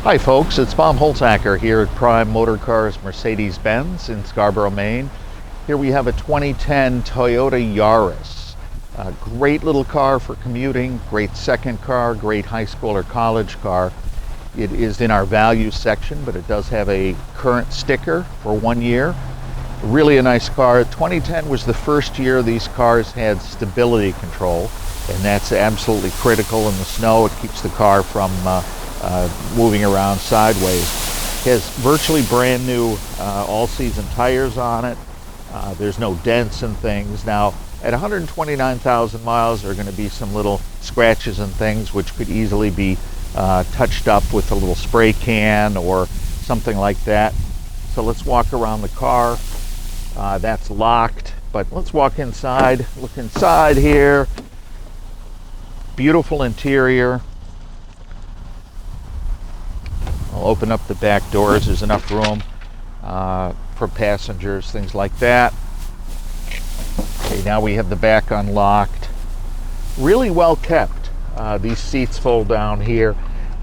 Hi folks, it's Bob Holzacker here at Prime Motor Cars Mercedes-Benz in Scarborough, Maine. Here we have a 2010 Toyota Yaris. A great little car for commuting, great second car, great high school or college car. It is in our value section, but it does have a current sticker for 1 year. Really a nice car. 2010 was the first year these cars had stability control, and that's absolutely critical in the snow. It keeps the car from moving around sideways. It has virtually brand new all-season tires on it. There's no dents and things. Now, at 129,000 miles, there are going to be some little scratches and things which could easily be touched up with a little spray can or something like that. So let's walk around the car. That's locked, but let's walk inside. Look inside here. Beautiful interior. I'll open up the back doors. There's enough room for passengers, things like that. Okay, now we have the back unlocked. Really well kept. These seats fold down here.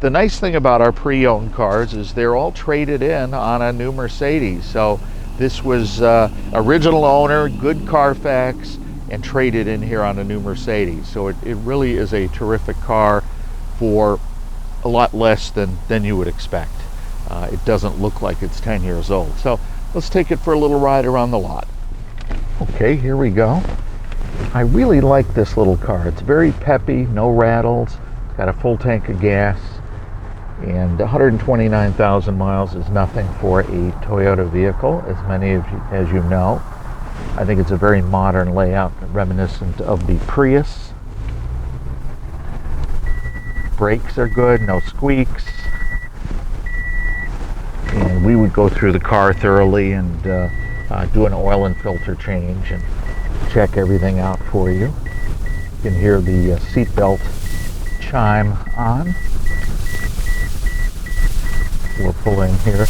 The nice thing about our pre-owned cars is they're all traded in on a new Mercedes. So this was original owner, good Carfax, and traded in here on a new Mercedes. So it really is a terrific car for a lot less than you would expect. It doesn't look like it's 10 years old. So let's take it for a little ride around the lot. Okay, here we go. I really like this little car. It's very peppy, no rattles. It's got a full tank of gas, and 129,000 miles is nothing for a Toyota vehicle, as many of you, as you know. I think it's a very modern layout, reminiscent of the Prius. Brakes are good, no squeaks. And we would go through the car thoroughly and do an oil and filter change and check everything out for you. You can hear the seatbelt chime on. We'll pull in here.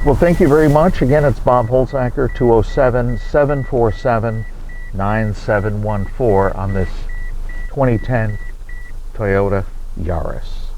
Well, thank you very much. Again, it's Bob Holzacker, 207-747-9714 on this 2010 Toyota Yaris.